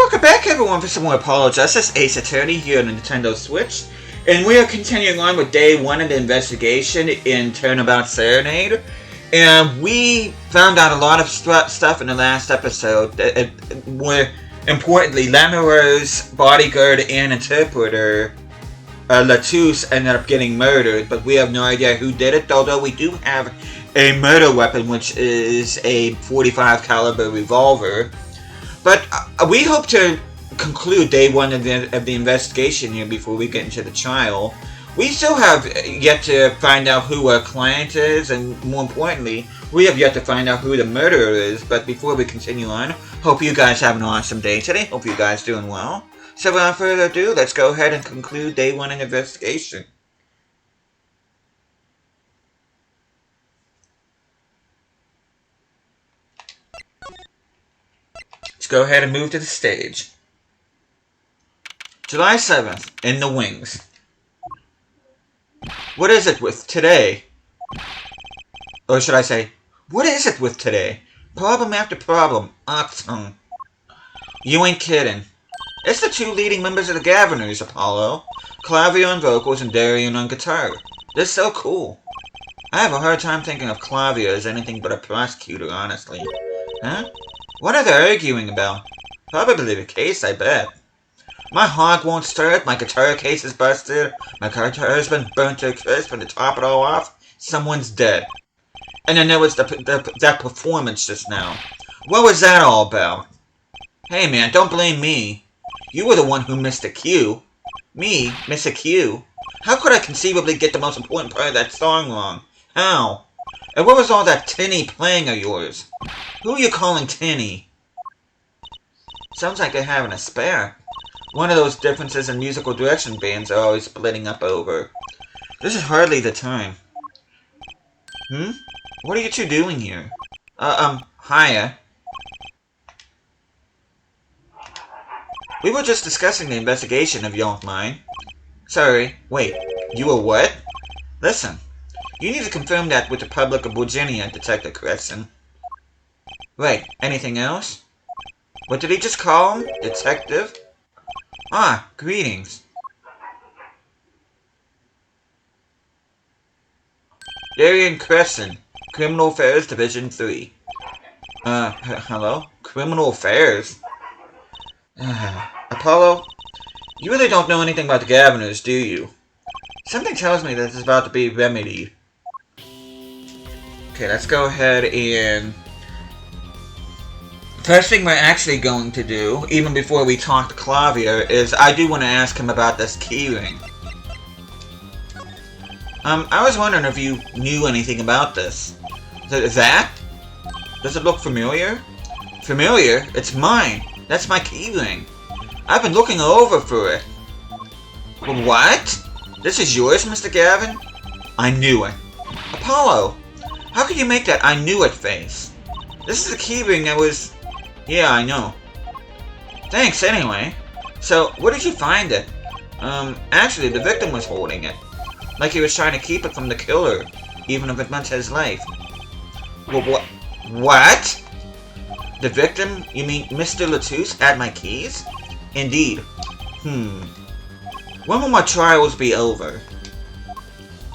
welcome back everyone for some more Apollo Justice Ace Attorney here on the Nintendo Switch. And we are continuing on with day 1 of the investigation in Turnabout Serenade. And we found out a lot of stuff in the last episode. More importantly, Lamoureux's bodyguard and interpreter, Latouche, ended up getting murdered. But we have no idea who did it, although we do have a murder weapon, which is a .45 caliber revolver. But we hope to conclude day 1 of the investigation here before we get into the trial. We still have yet to find out who our client is, and more importantly, we have yet to find out who the murderer is. But before we continue on, hope you guys have an awesome day today. Hope you guys doing well. So without further ado, let's go ahead and conclude day 1 of the investigation. Let's go ahead and move to the stage. July 7th, in the wings. What is it with today? Or should I say, what is it with today? Problem after problem. Awesome. You ain't kidding. It's the 2 leading members of the Governors, Apollo. Clavio on vocals and Darian on guitar. They're so cool. I have a hard time thinking of Clavio as anything but a prosecutor, honestly. Huh? What are they arguing about? Probably the case, I bet. My hog won't start, my guitar case is busted, my guitar's been burnt to a crisp, and to top it all off, someone's dead. And then there was that performance just now. What was that all about? Hey man, don't blame me. You were the one who missed a cue. Me, miss a cue? How could I conceivably get the most important part of that song wrong? How? And what was all that tinny playing of yours? Who are you calling tinny? Sounds like they're having a spare. One of those differences in musical direction bands are always splitting up over. This is hardly the time. What are you 2 doing here? Hiya. We were just discussing the investigation, if you don't mind. Sorry, wait, you were what? Listen, you need to confirm that with the Republic of Virginia, Detective Crescent. Right, anything else? What did he just call him? Detective? Ah, greetings. Darian Crescent, Criminal Affairs Division 3. Hello? Criminal Affairs? Apollo, you really don't know anything about the Governors, do you? Something tells me this is about to be remedied. Okay, let's go ahead and... First thing we're actually going to do, even before we talk to Clavio, is I do want to ask him about this keyring. I was wondering if you knew anything about this. That? Does it look familiar? Familiar? It's mine. That's my keyring. I've been looking over for it. What? This is yours, Mr. Gavin? I knew it. Apollo, how could you make that I knew it face? This is a keyring that was... Yeah, I know. Thanks, anyway. So, where did you find it? Actually, the victim was holding it. Like he was trying to keep it from the killer, even if it meant his life. Well, what? The victim? You mean Mr. Latouche had my keys? Indeed. When will my trials be over?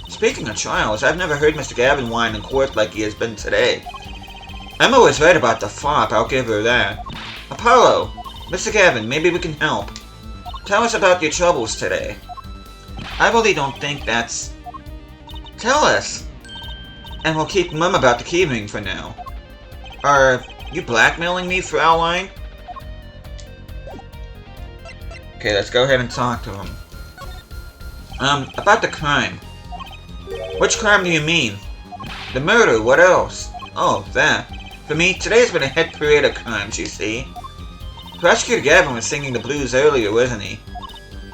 Speaking of trials, I've never heard Mr. Gavin whine in court like he has been today. Emma was right about the fop, I'll give her that. Apollo, Mr. Gavin, maybe we can help. Tell us about your troubles today. I really don't think that's... Tell us! And we'll keep mum about the keyring for now. Are you blackmailing me, Fraulein? Okay, let's go ahead and talk to him. About the crime. Which crime do you mean? The murder, what else? Oh, that. For me, today's been a hit parade of crimes, you see. Prosecutor Gavin was singing the blues earlier, wasn't he?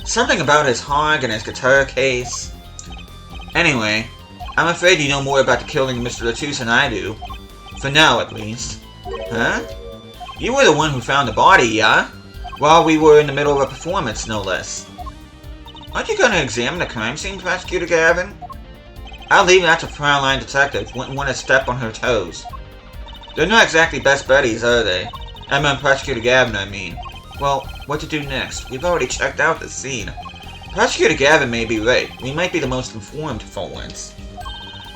Something about his hog and his guitar case. Anyway, I'm afraid you know more about the killing of Mr. Latouche than I do. For now, at least. Huh? You were the one who found the body, yeah? While we were in the middle of a performance, no less. Aren't you going to examine the crime scene, Prosecutor Gavin? I'll leave that to Fraulein Detective. Wouldn't want to step on her toes. They're not exactly best buddies, are they? Emma and Prosecutor Gavin, I mean. Well, what to do next? We've already checked out the scene. Prosecutor Gavin may be right. We might be the most informed for once.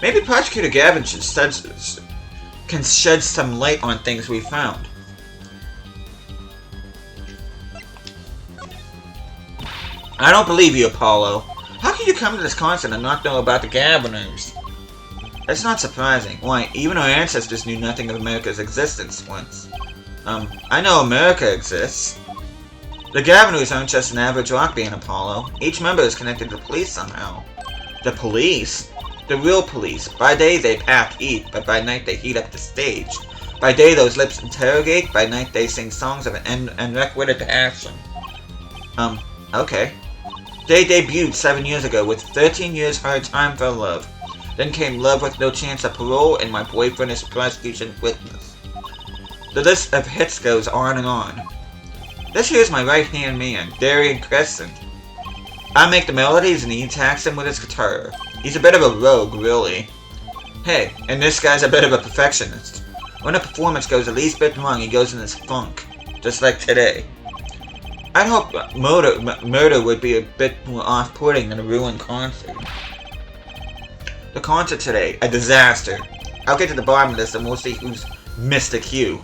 Maybe Prosecutor Gavin can shed some light on things we found. I don't believe you, Apollo. How can you come to this concert and not know about the Gaviners? That's not surprising. Why, even our ancestors knew nothing of America's existence once. I know America exists. The Gaviners aren't just an average rock band, Apollo. Each member is connected to the police somehow. The police? The real police. By day they pack eat, but by night they heat up the stage. By day those lips interrogate, by night they sing songs of an unrequited passion. Okay. They debuted 7 years ago with 13 years hard time for love. Then came Love with No Chance of Parole and My Boyfriend is a Prosecution Witness. The list of hits goes on and on. This here's my right-hand man, Darian Crescent. I make the melodies and he attacks them with his guitar. He's a bit of a rogue, really. Hey, and this guy's a bit of a perfectionist. When a performance goes the least bit wrong, he goes in this funk. Just like today. I'd hope murder would be a bit more off-putting than a ruined concert. The concert today, a disaster. I'll get to the bottom of this and we'll see who's missed the cue.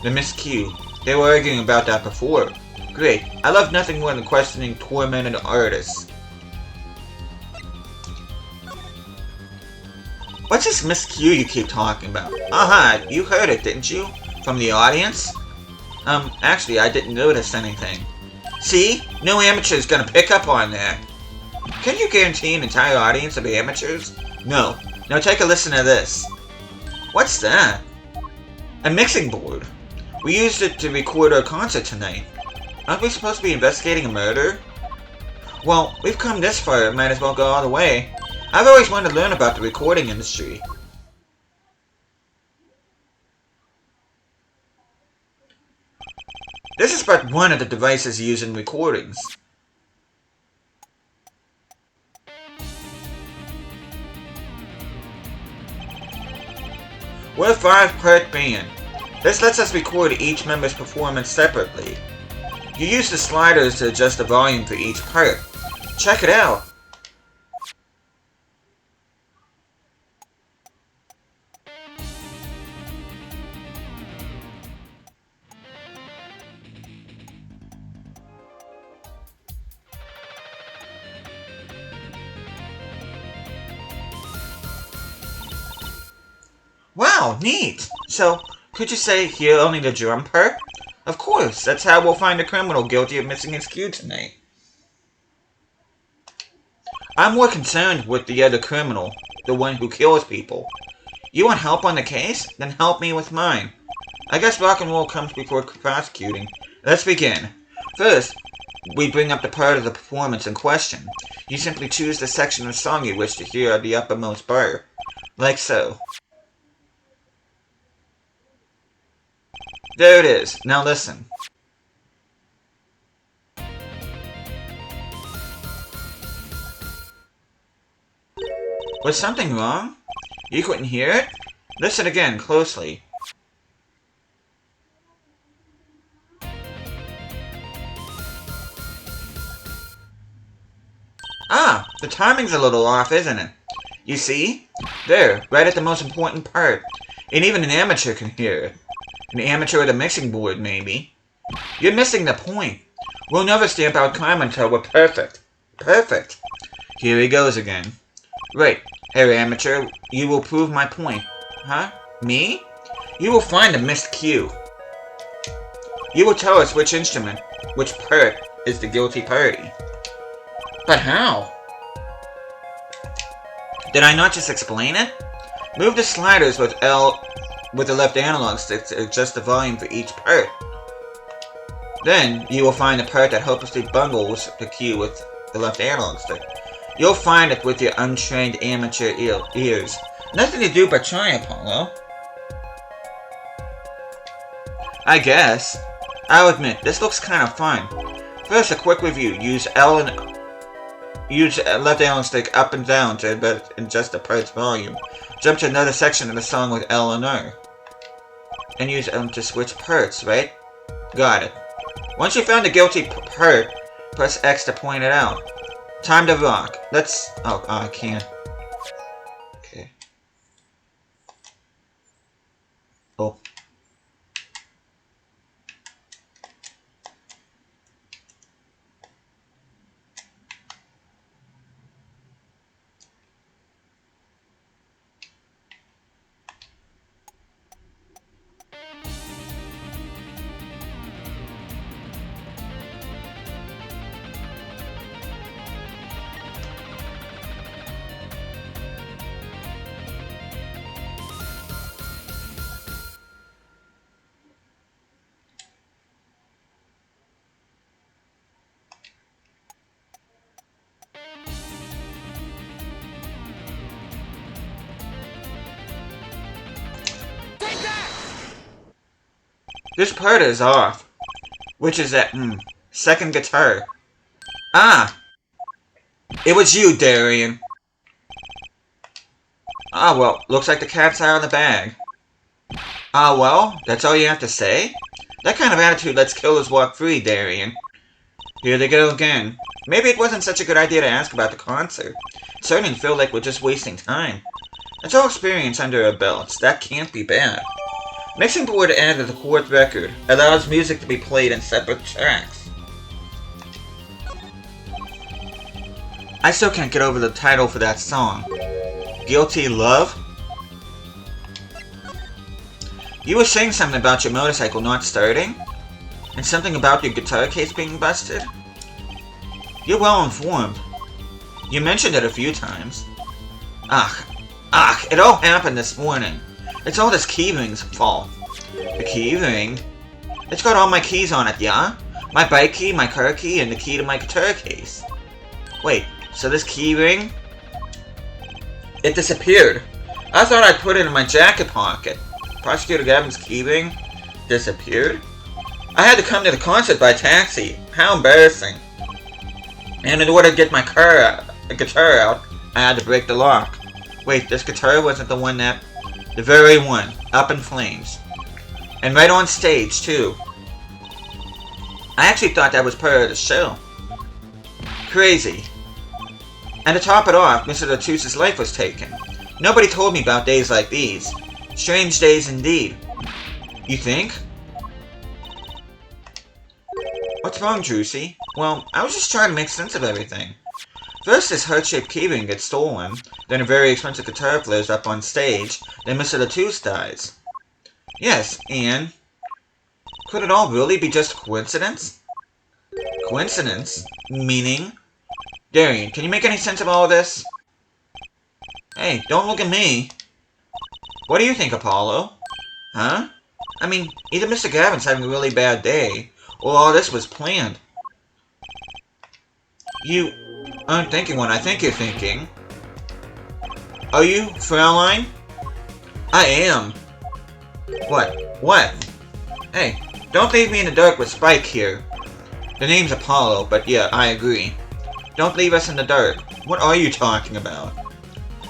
The missed cue. They were arguing about that before. Great. I love nothing more than questioning tormented artists. What's this missed cue you keep talking about? Aha, you heard it, didn't you? From the audience? Actually, I didn't notice anything. See? No amateur's gonna pick up on that. Can you guarantee an entire audience of amateurs? No. Now take a listen to this. What's that? A mixing board. We used it to record our concert tonight. Aren't we supposed to be investigating a murder? Well, we've come this far, might as well go all the way. I've always wanted to learn about the recording industry. This is but one of the devices used in recordings. We're a 5-part band. This lets us record each member's performance separately. You use the sliders to adjust the volume for each part. Check it out! Wow, neat! So, could you say hear only the drum part? Of course, that's how we'll find the criminal guilty of missing his cue tonight. I'm more concerned with the other criminal, the one who kills people. You want help on the case? Then help me with mine. I guess rock and roll comes before prosecuting. Let's begin. First, we bring up the part of the performance in question. You simply choose the section of the song you wish to hear at the uppermost bar. Like so. There it is. Now listen. Was something wrong? You couldn't hear it? Listen again, closely. Ah, the timing's a little off, isn't it? You see? There, right at the most important part. And even an amateur can hear it. An amateur at a mixing board, maybe. You're missing the point. We'll never stamp out crime until we're perfect. Perfect. Here he goes again. Right. Hey, amateur, you will prove my point. Huh? Me? You will find the missed cue. You will tell us which instrument, which part, is the guilty party. But how? Did I not just explain it? Move the sliders with L with the left analog stick to adjust the volume for each part. Then, you will find the part that hopelessly bungles the cue with the left analog stick. You'll find it with your untrained amateur ears. Nothing to do but try, Apollo. I guess. I'll admit, this looks kind of fun. First, a quick review. Use left analog stick up and down to adjust the part's volume. Jump to another section of the song with L and R. And use them to switch parts, right? Got it. Once you found the guilty part, press X to point it out. Time to rock. Let's... Oh, I can't. Okay. Oh. This part is off. Which is that, second guitar. Ah! It was you, Darian. Ah, well, looks like the cat's out of the bag. Ah, well, that's all you have to say? That kind of attitude lets killers walk free, Darian. Here they go again. Maybe it wasn't such a good idea to ask about the concert. It certainly felt like we're just wasting time. It's all experience under our belts. That can't be bad. Mixing board added the fourth record. Allows music to be played in separate tracks. I still can't get over the title for that song. Guilty Love? You were saying something about your motorcycle not starting? And something about your guitar case being busted? You're well informed. You mentioned it a few times. It all happened this morning. It's all this keyring's fault. The keyring? It's got all my keys on it, yeah? My bike key, my car key, and the key to my guitar case. Wait, so this keyring? It disappeared. I thought I put it in my jacket pocket. Prosecutor Gavin's keyring disappeared? I had to come to the concert by taxi. How embarrassing. And in order to get my guitar out, I had to break the lock. Wait, this guitar wasn't the one that... The very one. Up in flames. And right on stage, too. I actually thought that was part of the show. Crazy. And to top it off, Mr. Latus's life was taken. Nobody told me about days like these. Strange days indeed. You think? What's wrong, Drusy? Well, I was just trying to make sense of everything. First, this heart-shaped keyring gets stolen, then a very expensive guitar flares up on stage, then Mr. Latus dies. Yes, and... Could it all really be just a coincidence? Coincidence? Meaning? Darian, can you make any sense of all of this? Hey, don't look at me. What do you think, Apollo? Huh? I mean, either Mr. Gavin's having a really bad day, or all this was planned. You aren't thinking what I think you're thinking. Are you, Fraulein? I am. What? What? Hey, don't leave me in the dark with Spike here. The name's Apollo, but yeah, I agree. Don't leave us in the dark. What are you talking about?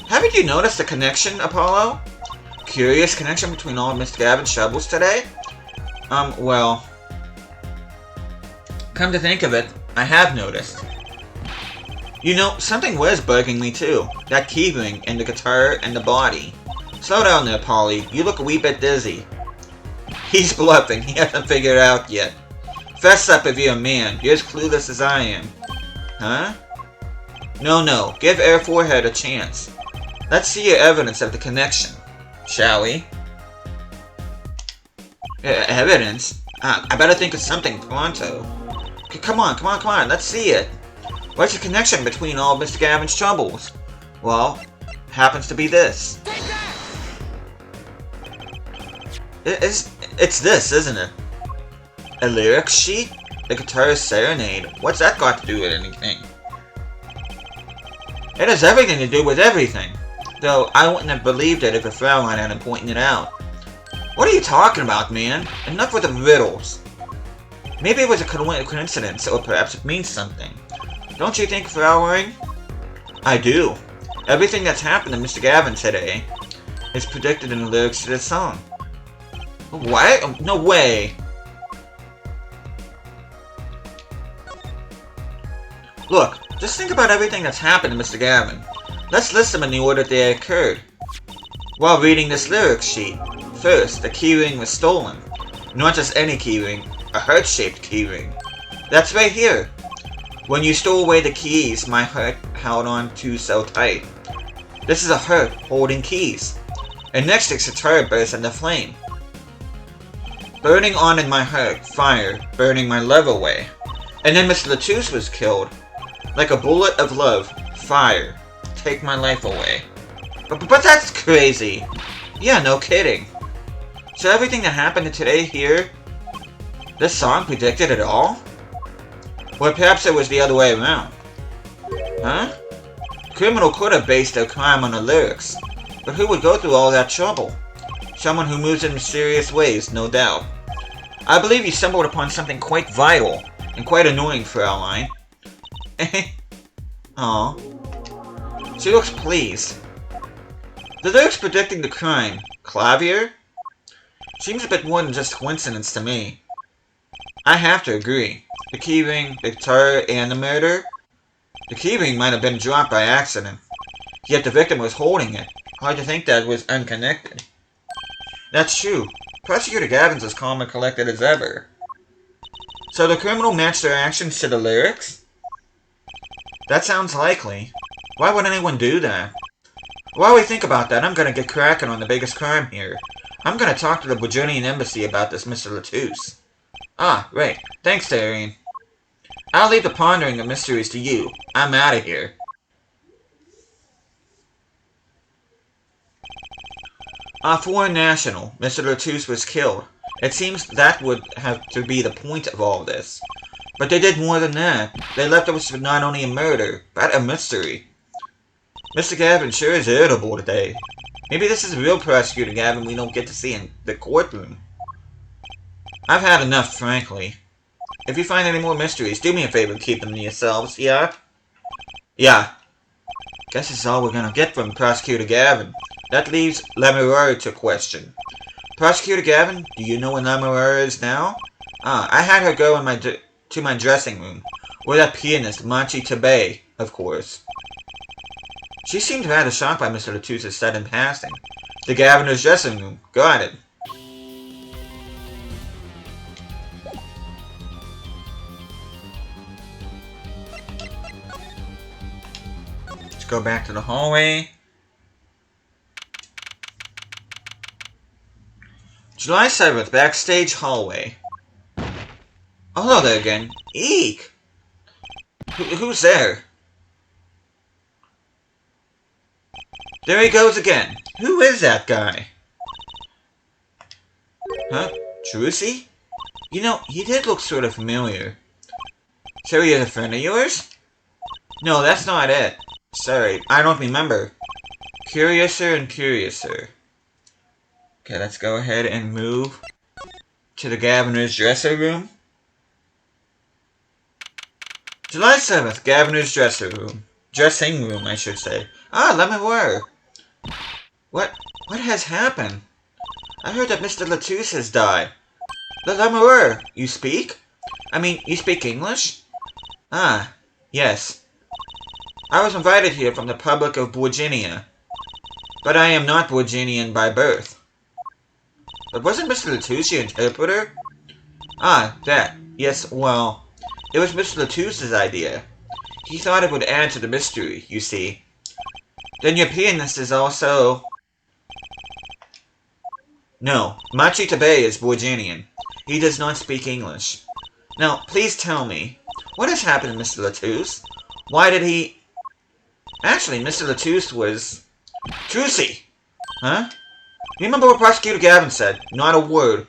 Haven't you noticed the connection, Apollo? Curious connection between all of Mr. Gavin's shovels today? Well... Come to think of it, I have noticed. You know, something was bugging me too. That keyring, and the guitar, and the body. Slow down there, Polly. You look a wee bit dizzy. He's bluffing. He hasn't figured it out yet. Fess up if you're a man. You're as clueless as I am. Huh? No. Give Air Forehead a chance. Let's see your evidence of the connection. Shall we? Evidence? I better think of something pronto. Come on. Let's see it. What's the connection between all Mr. Gavin's troubles? Well, happens to be this. It's this, isn't it? A lyric sheet? The guitarist serenade. What's that got to do with anything? It has everything to do with everything. Though I wouldn't have believed it if a Fraulein hadn't pointed it out. What are you talking about, man? Enough with the riddles. Maybe it was a coincidence, or perhaps it means something. Don't you think, Fraulein? I do. Everything that's happened to Mr. Gavin today is predicted in the lyrics to this song. What? No way. Look, just think about everything that's happened to Mr. Gavin. Let's list them in the order they occurred. While reading this lyrics sheet, first, the keyring was stolen. Not just any keyring, a heart-shaped keyring. That's right here. When you stole away the keys, my heart held on to so tight. This is a heart holding keys. And next its guitar burst into flame. Burning on in my heart, fire, burning my love away. And then Mr. Latouche was killed. Like a bullet of love, fire, take my life away. But that's crazy. Yeah, no kidding. So everything that happened today here, this song predicted it all? Or perhaps it was the other way around. Huh? Criminal could have based their crime on the lyrics. But who would go through all that trouble? Someone who moves in mysterious ways, no doubt. I believe you stumbled upon something quite vital and quite annoying, Fraulein. Aw. She looks pleased. The lyrics predicting the crime, Clavier? Seems a bit more than just coincidence to me. I have to agree. The keyring, the guitar, and the murder? The keyring might have been dropped by accident. Yet the victim was holding it. Hard to think that was unconnected. That's true. Prosecutor Gavin's as calm and collected as ever. So the criminal matched their actions to the lyrics? That sounds likely. Why would anyone do that? While we think about that, I'm gonna get cracking on the biggest crime here. I'm gonna talk to the Bajunian embassy about this Mr. Latouche. Ah, right. Thanks, Tarine. I'll leave the pondering of mysteries to you. I'm out of here. A foreign national, Mr. Latouche was killed. It seems that would have to be the point of all this. But they did more than that. They left us with not only a murder, but a mystery. Mr. Gavin sure is irritable today. Maybe this is the real Prosecutor Gavin we don't get to see in the courtroom. I've had enough, frankly. If you find any more mysteries, do me a favor and keep them to yourselves, yeah? Yeah. Guess this is all we're gonna get from Prosecutor Gavin. That leaves Lamoureux to question. Prosecutor Gavin, do you know where Lamoureux is now? I had her go to my dressing room. Where that pianist, Machi Tabe, of course. She seemed rather shocked by Mr. Latouche's sudden passing. The governor's dressing room. Got it. Let's go back to the hallway. July 7th, backstage hallway. Oh, hello there again. Eek! Who's there? There he goes again. Who is that guy? Huh? Trucy? You know, he did look sort of familiar. So he is a friend of yours? No, that's not it. Sorry, I don't remember. Curiouser and curiouser. Okay, let's go ahead and move to the governor's dressing room. July 7th, governor's dressing room. Dressing room, I should say. Ah, Lamoureux. What has happened? I heard that Mr. Latouche has died. Lamoureux, you speak? I mean, you speak English? Ah, yes. I was invited here from the Republic of Virginia. But I am not Virginian by birth. But wasn't Mr. Latouche your interpreter? Ah, that. Yes, well, it was Mr. Latouche's idea. He thought it would add to the mystery, you see. Then your pianist is also... No, Machi Tabe is Virginian. He does not speak English. Now, please tell me, what has happened to Mr. Latouche? Why did he... Actually, Mr. Latouche was... Trucy! Huh? Remember what Prosecutor Gavin said. Not a word.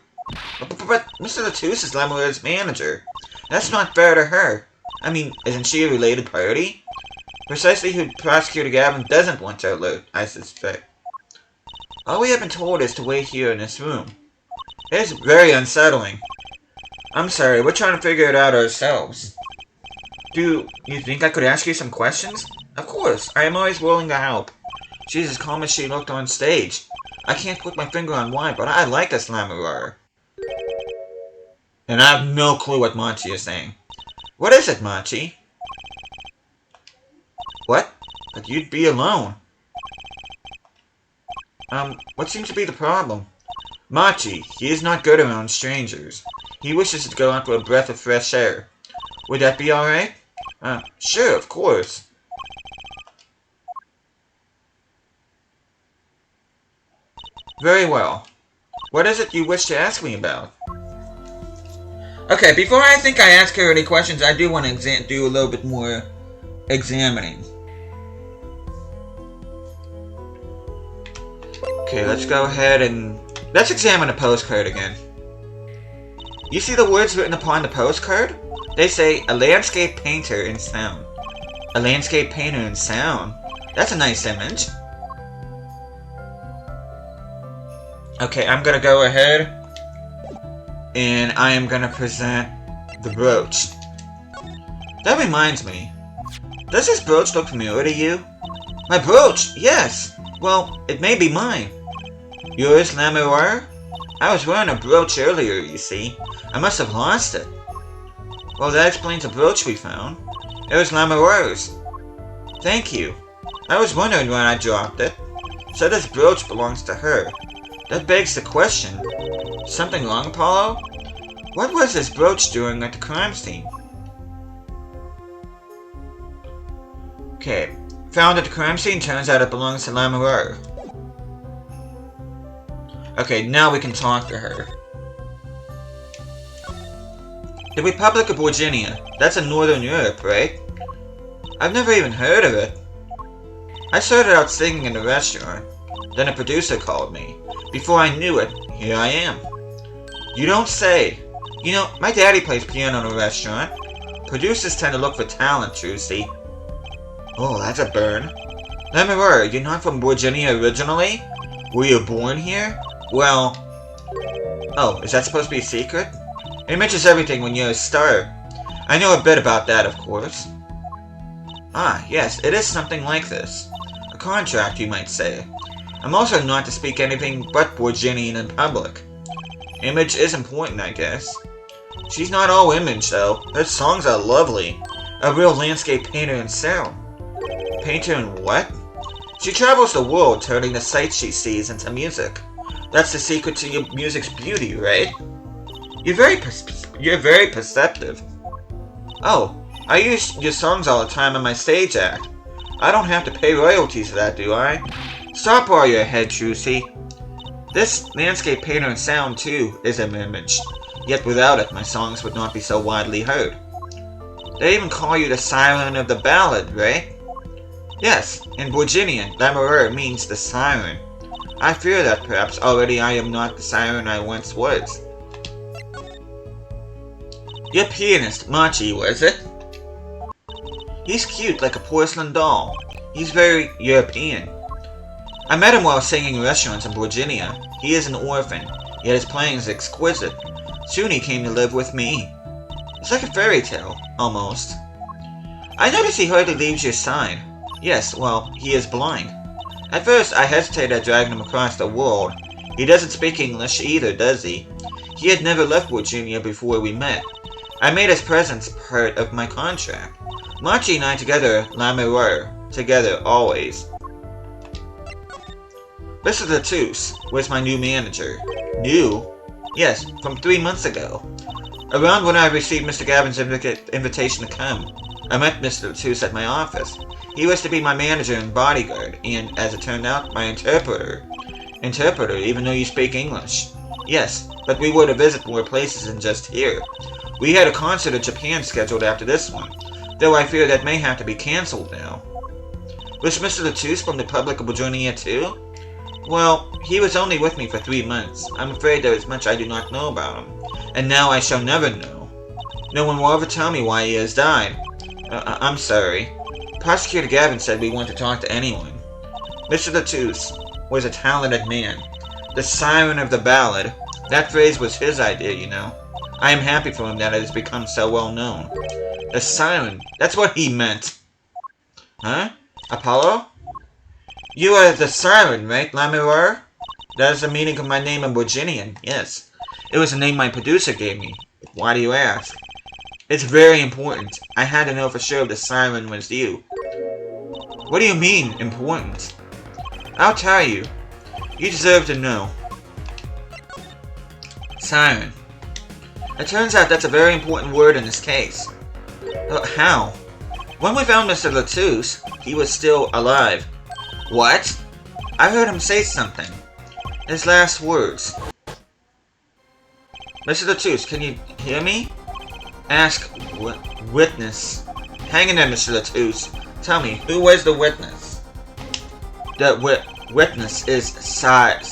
But Mr. Latouche is Lamoureux's manager. That's not fair to her. I mean, isn't she a related party? Precisely who Prosecutor Gavin doesn't want to alert, I suspect. All we have been told is to wait here in this room. It is very unsettling. I'm sorry, we're trying to figure it out ourselves. Do you think I could ask you some questions? Of course, I am always willing to help. She's as calm as she looked on stage. I can't put my finger on why, but I like this Lamoureux. And I have no clue what Machi is saying. What is it, Machi? But you'd be alone. What seems to be the problem? Machi, he is not good around strangers. He wishes to go out for a breath of fresh air. Would that be alright? Sure, of course. Very well. What is it you wish to ask me about? Okay, before I think I ask her any questions, I do want to do a little bit more examining. Okay, let's go ahead and... let's examine the postcard again. You see the words written upon the postcard? They say, a landscape painter in sound. A landscape painter in sound? That's a nice image. Okay, I'm gonna go ahead and I am gonna present the brooch. That reminds me. Does this brooch look familiar to you? My brooch? Yes! Well, it may be mine. Yours, Lamoureux? I was wearing a brooch earlier, you see. I must have lost it. Well, that explains the brooch we found. It was Lamoureux's. Thank you. I was wondering when I dropped it. So this brooch belongs to her. That begs the question. Something wrong, Apollo? What was this brooch doing at the crime scene? Okay. Found at the crime scene, turns out it belongs to Lamoureux. Okay, now we can talk to her. The Republic of Virginia. That's in Northern Europe, right? I've never even heard of it. I started out singing in a restaurant. Then a producer called me. Before I knew it, here I am. You don't say. You know, my daddy plays piano in a restaurant. Producers tend to look for talent, Trucy. Oh, that's a burn. Lamoureux, you're not from Virginia originally? Were you born here? Well... Oh, is that supposed to be a secret? Image is everything when you're a star. I know a bit about that, of course. Ah, yes, it is something like this. A contract, you might say. I'm also not to speak anything but Virginian in public. Image is important, I guess. She's not all image, though. Her songs are lovely. A real landscape painter in sound. Painter in what? She travels the world, turning the sights she sees into music. That's the secret to your music's beauty, right? You're very perceptive. Oh, I use your songs all the time in my stage act. I don't have to pay royalties for that, do I? Stop while you're ahead, Trucy. This landscape painter in sound, too, is an image. Yet without it, my songs would not be so widely heard. They even call you the siren of the ballad, right? Yes, in Virginian, Lamoureux means the siren. I fear that perhaps already I am not the siren I once was. Your pianist, Machi, was it? He's cute like a porcelain doll. He's very European. I met him while singing in restaurants in Virginia. He is an orphan, yet his playing is exquisite. Soon he came to live with me. It's like a fairy tale, almost. I notice he hardly leaves your side. Yes, well, he is blind. At first, I hesitated at dragging him across the world. He doesn't speak English either, does he? He had never left Virginia before we met. I made his presence part of my contract. Machi and I together, Lamoureux, together always. Mr. Latouche was my new manager. New? Yes, from 3 months ago. Around when I received Mr. Gavin's invitation to come, I met Mr. Latouche at my office. He was to be my manager and bodyguard, and, as it turned out, my interpreter. Interpreter, even though you speak English. Yes, but we were to visit more places than just here. We had a concert in Japan scheduled after this one, though I fear that may have to be cancelled now. Was Mr. Latouche from the Republic of Virginia too? Well, he was only with me for 3 months. I'm afraid there is much I do not know about him, and now I shall never know. No one will ever tell me why he has died. I'm sorry. Prosecutor Gavin said we want to talk to anyone. Mr. Latouche was a talented man. The siren of the ballad. That phrase was his idea, you know. I am happy for him that it has become so well known. The siren. That's what he meant. Huh? Apollo? You are the siren, right, Lamoureux? That is the meaning of my name in Virginian, yes. It was the name my producer gave me. Why do you ask? It's very important. I had to know for sure if the siren was you. What do you mean, important? I'll tell you. You deserve to know. Siren. It turns out that's a very important word in this case. How? When we found Mr. Latouche, he was still alive. What? I heard him say something. His last words. Mr. Latouche, can you hear me? Ask witness. Hang in there, Mr. Latouche. Tell me, who was the witness? The witness is Siren.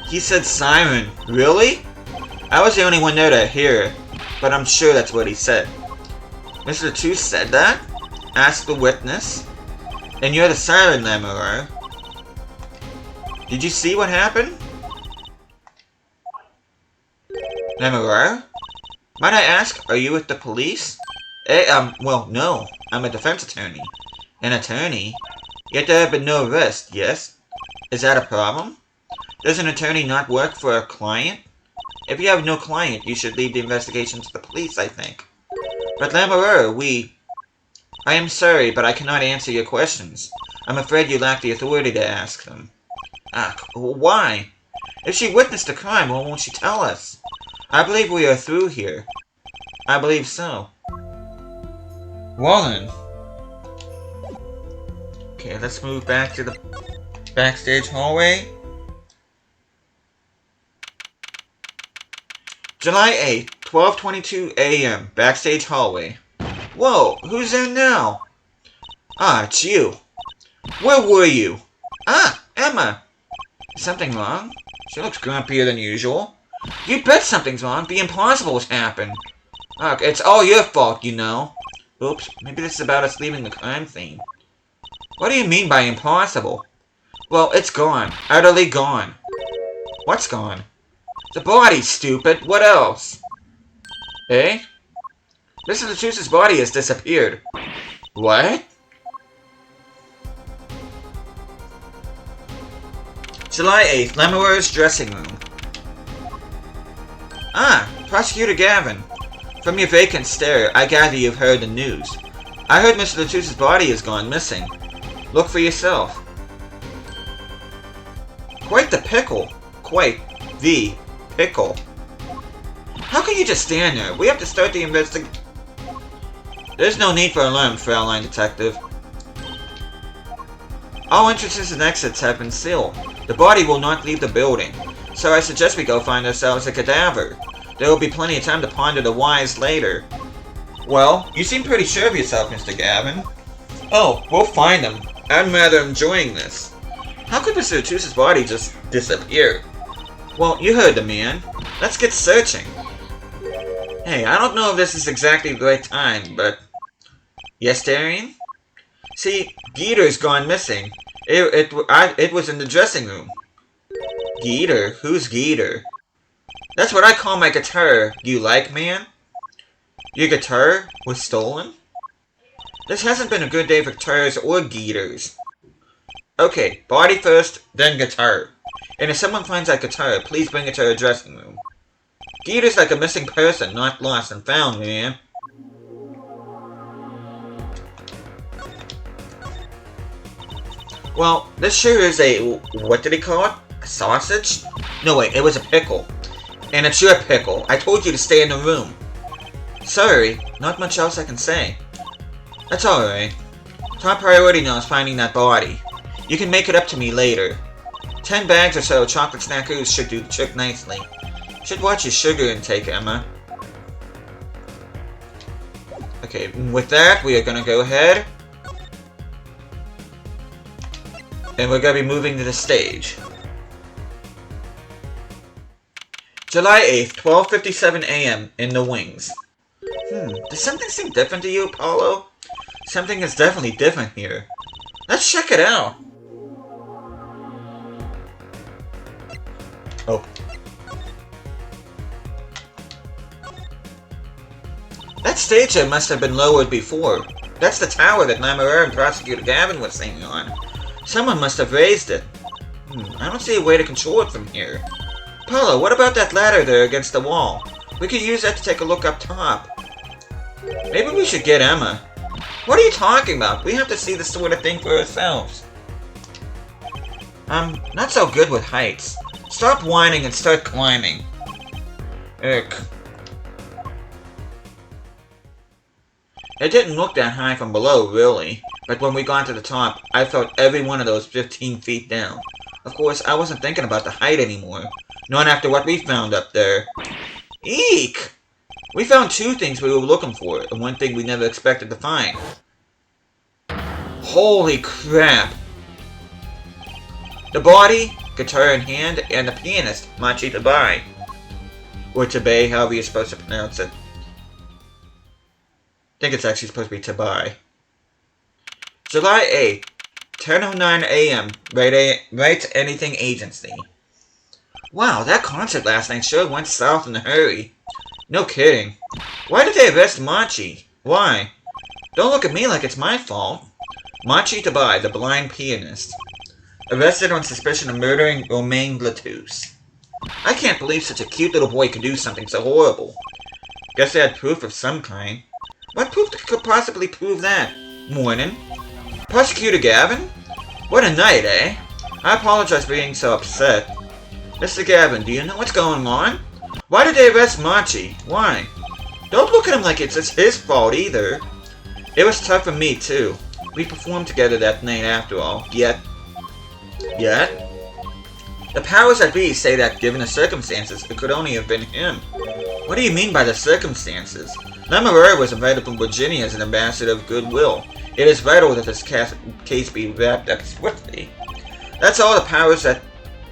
He said Siren. Really? I was the only one there to hear, but I'm sure that's what he said. Mr. Latouche said that? Asked the witness. And you're the Siren, Lamoureux. Did you see what happened? Lamoureux? Might I ask, are you with the police? Well, no. I'm a defense attorney. An attorney? Yet there have been no arrests, yes? Is that a problem? Does an attorney not work for a client? If you have no client, you should leave the investigation to the police, I think. But Lamoureux, I am sorry, but I cannot answer your questions. I'm afraid you lack the authority to ask them. Why? If she witnessed a crime, why won't she tell us? I believe we are through here. I believe so. Well then. Okay, let's move back to the backstage hallway. July 8th, 12:22 a.m. Backstage hallway. Whoa, who's there now? It's you. Where were you? Emma. Is something wrong? She looks grumpier than usual. You bet something's wrong. The impossible has happened. It's all your fault, you know. Oops, maybe this is about us leaving the crime scene. What do you mean by impossible? Well, it's gone. Utterly gone. What's gone? The body, stupid. What else? Eh? Mr. Latouche's body has disappeared. What? July 8th, Lamoureux's dressing room. Prosecutor Gavin. From your vacant stare, I gather you've heard the news. I heard Mr. Latouche's body has gone missing. Look for yourself. Quite the pickle. Quite the pickle. How can you just stand there? We have to start the investigation. There's no need for alarm, Fraulein Detective. All entrances and exits have been sealed. The body will not leave the building, so I suggest we go find ourselves a cadaver. There will be plenty of time to ponder the whys later. Well, you seem pretty sure of yourself, Mr. Gavin. Oh, we'll find him. I'm rather enjoying this. How could Mr. Latouche's body just disappear? Well, you heard the man. Let's get searching. Hey, I don't know if this is exactly the right time, but... Yes, Darian? See, Geeter's gone missing. It was in the dressing room. Geeter? Who's Geeter? That's what I call my guitar. You like, man? Your guitar was stolen? This hasn't been a good day for guitars or Geeters. Okay, body first, then guitar. And if someone finds that guitar, please bring it to our dressing room. Geeter's like a missing person, not lost and found, man. Well, this sure is a... what did he call it? A sausage? No, wait, it was a pickle. And it's your pickle. I told you to stay in the room. Sorry, not much else I can say. That's alright. Top priority now is finding that body. You can make it up to me later. 10 bags or so of chocolate snackers should do the trick nicely. Should watch your sugar intake, Emma. Okay, with that, we are gonna go ahead. And we're gonna be moving to the stage. July 8th, 12:57 a.m. in the wings. Does something seem different to you, Apollo? Something is definitely different here. Let's check it out. Oh. That stage there must have been lowered before. That's the tower that Lamoureux and Prosecutor Gavin was singing on. Someone must have raised it. I don't see a way to control it from here. Apollo, what about that ladder there against the wall? We could use that to take a look up top. Maybe we should get Emma. What are you talking about? We have to see this sort of thing for ourselves. I'm not so good with heights. Stop whining and start climbing. Ick. It didn't look that high from below, really. But when we got to the top, I felt every one of those 15 feet down. Of course, I wasn't thinking about the height anymore. Not after what we found up there. Eek! We found 2 things we were looking for, and 1 thing we never expected to find. Holy crap! The body, guitar in hand, and the pianist, Machi Tabai. Or Tabai, however you're supposed to pronounce it. I think it's actually supposed to be Tabai. July 8th, 10:09 a.m. Write Anything Agency. Wow, that concert last night sure went south in a hurry. No kidding. Why did they arrest Machi? Why? Don't look at me like it's my fault. Machi Tabai, the blind pianist. Arrested on suspicion of murdering Romain Glatus. I can't believe such a cute little boy could do something so horrible. Guess they had proof of some kind. What proof could possibly prove that? Morning. Prosecutor Gavin? What a night, eh? I apologize for being so upset. Mr. Gavin, do you know what's going on? Why did they arrest Machi? Why? Don't look at him like it's his fault either. It was tough for me too. We performed together that night after all. Yet? The powers that be say that given the circumstances, it could only have been him. What do you mean by the circumstances? Lemurer was invited from Virginia as an ambassador of goodwill. It is vital that this case be wrapped up swiftly. That's all the powers that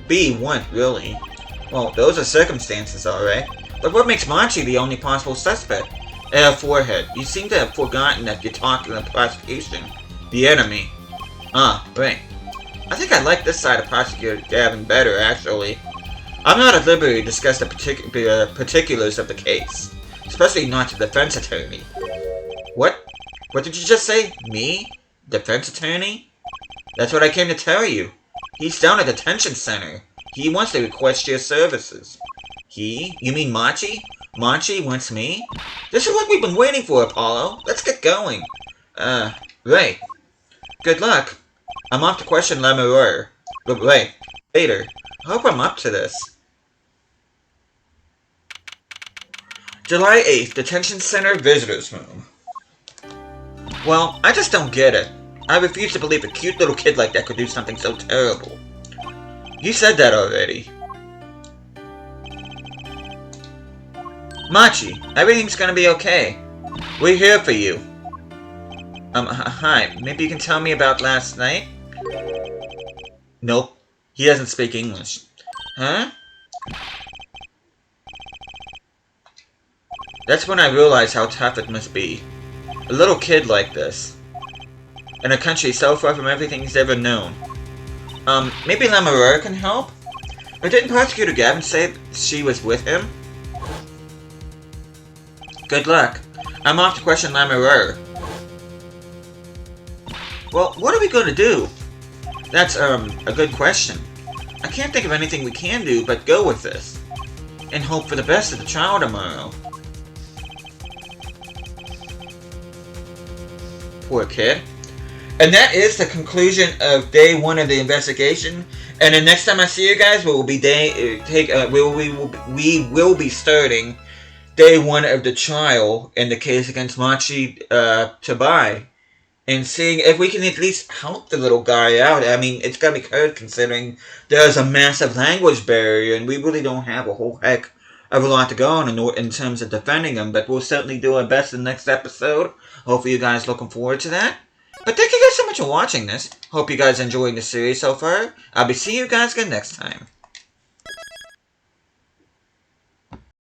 be want, really. Well, those are circumstances, alright. But what makes Machi the only possible suspect? Forehead. You seem to have forgotten that you're talking to the prosecution. The enemy. Ah, right. I think I like this side of Prosecutor Gavin better, actually. I'm not at liberty to discuss the particulars of the case. Especially not the defense attorney. What? What did you just say? Me? Defense attorney? That's what I came to tell you. He's down at the detention center. He wants to request your services. He? You mean Machi? Machi wants me? This is what we've been waiting for, Apollo. Let's get going. Right. Good luck. I'm off to question Lemurer. But wait, later. I hope I'm up to this. July 8th, Detention Center Visitors Room. Well, I just don't get it. I refuse to believe a cute little kid like that could do something so terrible. You said that already. Machi, everything's gonna be okay. We're here for you. Hi. Maybe you can tell me about last night? Nope. He doesn't speak English. Huh? That's when I realized how tough it must be. A little kid like this. In a country so far from everything he's ever known. Maybe Lemurer can help? Or didn't Prosecutor Gavin say she was with him? Good luck. I'm off to question Lemurer. Well, what are we going to do? That's, a good question. I can't think of anything we can do but go with this. And hope for the best of the trial tomorrow. Poor kid. And that is the conclusion of day 1 of the investigation. And the next time I see you guys, we will be starting day 1 of the trial in the case against Machi Tabai, and seeing if we can at least help the little guy out. I mean, it's gonna be hard considering there's a massive language barrier, and we really don't have a whole heck of a lot to go on in terms of defending him. But we'll certainly do our best in the next episode. Hopefully, you guys looking forward to that. But thank you guys so much for watching this. Hope you guys enjoying the series so far. I'll be seeing you guys again next time.